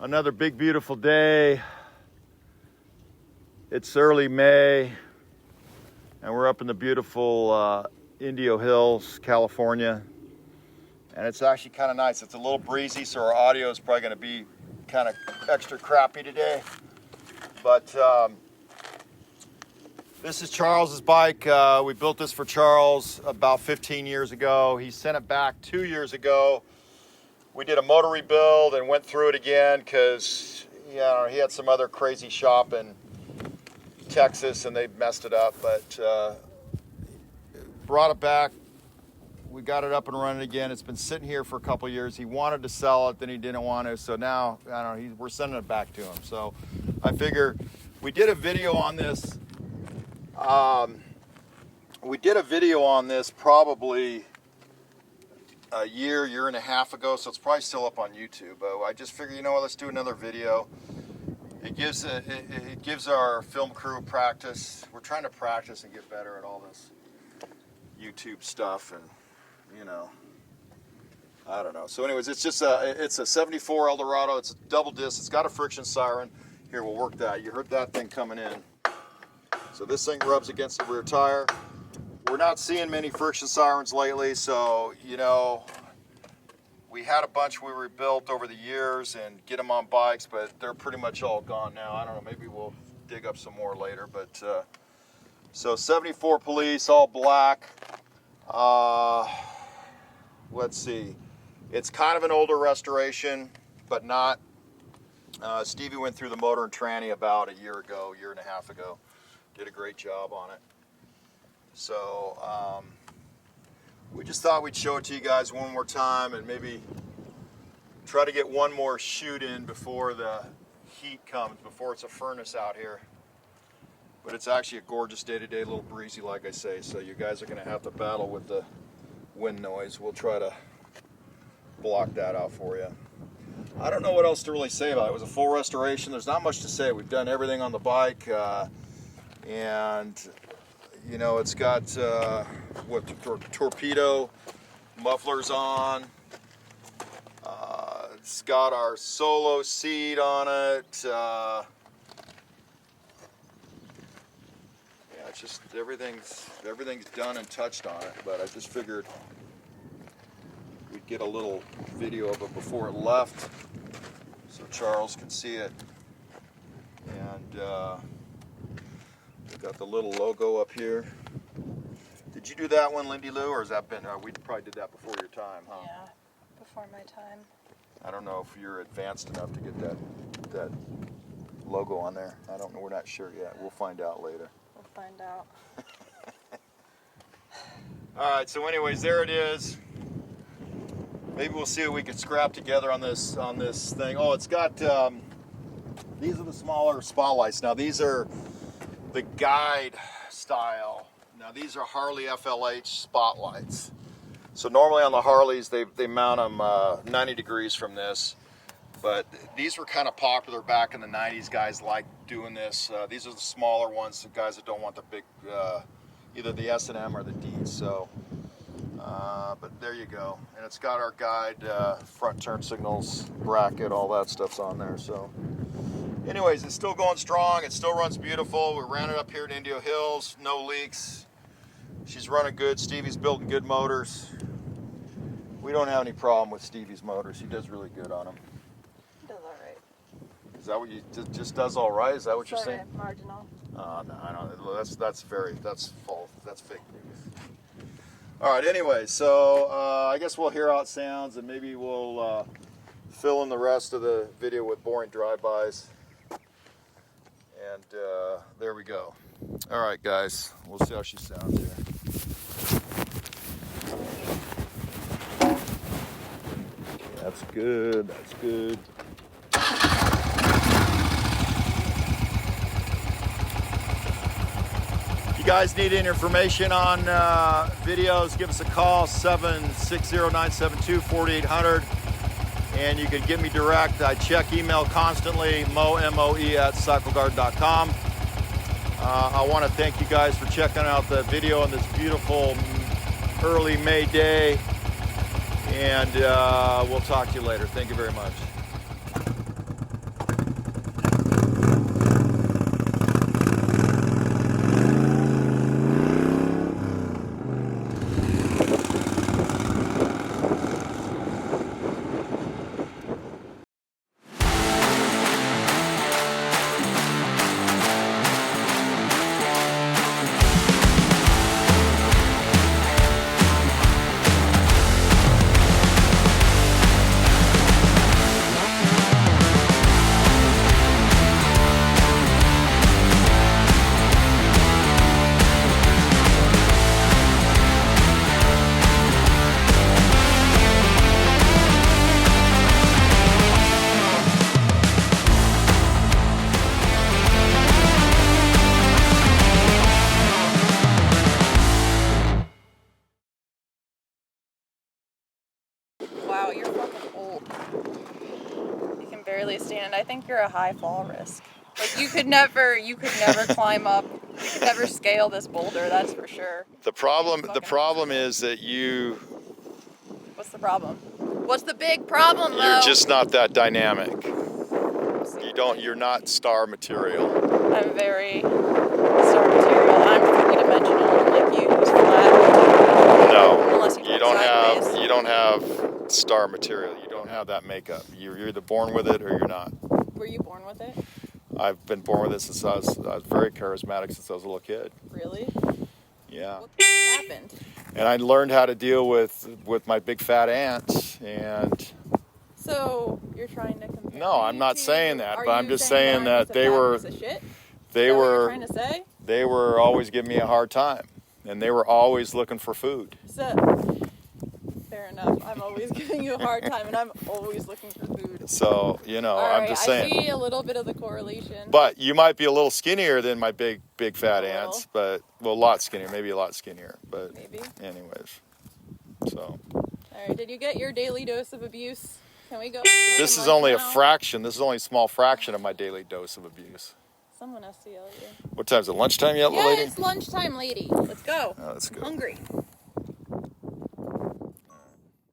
Another big, beautiful day. It's early May, and we're up in the beautiful Indio Hills, California. And it's actually kind of nice. It's a little breezy, so our audio is probably going to be kind of extra crappy today. But this is Charles's bike. We built this for Charles about 15 years ago. He sent it back 2 years ago. We did a motor rebuild and went through it again because he had some other crazy shop in Texas and they messed it up. But brought it back. We got it up and running again. It's been sitting here for a couple years. He wanted to sell it, then he didn't want to. So now, we're sending it back to him. So I figure we did a video on this. Probably a year and a half ago. So it's probably still up on YouTube. But I just figured, let's do another video. It gives our film crew practice. We're trying to practice and get better at all this YouTube stuff, and I don't know. So anyways, it's a 74 Eldorado. It's a double disc. It's got a friction siren. Here, we'll work that. You heard that thing coming in. So this thing rubs against the rear tire. We're not seeing many friction sirens lately, so we had a bunch we rebuilt over the years and get them on bikes, but they're pretty much all gone now. I don't know, maybe we'll dig up some more later. But so 74 Police, all black. Let's see. It's kind of an older restoration, but not. Stevie went through the motor and tranny about a year and a half ago. Did a great job on it. So we just thought we'd show it to you guys one more time and maybe try to get one more shoot in before the heat comes, before it's a furnace out here. But it's actually a gorgeous day today, a little breezy like I say, so you guys are going to have to battle with the wind noise. We'll try to block that out for you. I don't know what else to really say about it. It was a full restoration. There's not much to say. We've done everything on the bike, and it's got torpedo mufflers on. It's got our solo seat on it. It's just everything's done and touched on it. But I just figured we'd get a little video of it before it left, so Charles can see it. And we've got the little logo up here. Did you do that one, Lindy Lou, or has that been? We probably did that before your time, huh? Yeah, before my time. I don't know if you're advanced enough to get that logo on there. I don't know. We're not sure yet. We'll find out later. We'll find out. All right. So, anyways, there it is. Maybe we'll see what we can scrap together on this thing. Oh, it's got these are the smaller spotlights. Now these are the guide style. Now these are Harley FLH spotlights. So normally on the Harleys they mount them 90 degrees from this, but these were kind of popular back in the 90s. Guys like doing this. These are the smaller ones. The guys that don't want the big, either the S&M or the D. So. But there you go, and it's got our guide, front turn signals, bracket, all that stuff's on there. So anyways, it's still going strong, it still runs beautiful. We ran it up here at Indio Hills, no leaks. She's running good. Stevie's building good motors. We don't have any problem with Stevie's motors. He does really good on them. He does all right. Is that what you just does all right? Is that what you're saying? Marginal. No, I don't. That's false. That's fake news. All right, anyway, so I guess we'll hear how it sounds, and maybe we'll fill in the rest of the video with boring drive-bys. And there we go. All right, guys, we'll see how she sounds here. Okay, that's good, that's good. If you guys need any information on videos, give us a call, 760-972-4800. And you can get me direct. I check email constantly, moe@cycleguard.com. I want to thank you guys for checking out the video on this beautiful early May day. And we'll talk to you later. Thank you very much. I think you're a high fall risk. Like you could never climb up, you could never scale this boulder. That's for sure. The problem is that What's the problem? What's the big problem, though? you're just not that dynamic. You're not star material. I'm very star material. I'm three-dimensional, like you, who's flat. No, Unless you don't have star material. You don't have that makeup. You're either born with it or you're not. Were you born with it? I've been born with it since I was very charismatic since I was a little kid. Really? Yeah. What happened? And I learned how to deal with my big fat aunt. And So you're trying to compare? no, I'm not saying that, Are but I'm you just saying that they were piece of shit? they Is that what were you're trying to say? they were always giving me a hard time, and they were always looking for food. So, fair enough. I'm always giving you a hard time, and I'm always looking for food. So All I'm right, just saying. I see a little bit of the correlation. But you might be a little skinnier than my big fat A little. aunts, but a lot skinnier, maybe a lot skinnier. But Maybe. anyways, so All right, did you get your daily dose of abuse? Can we go? this is only a fraction. This is only a small fraction of my daily dose of abuse. Someone has to yell at you. What time is it? Lunchtime yet, Yeah, lady? it's lunchtime, lady. Let's go. Oh, let's go. I'm hungry.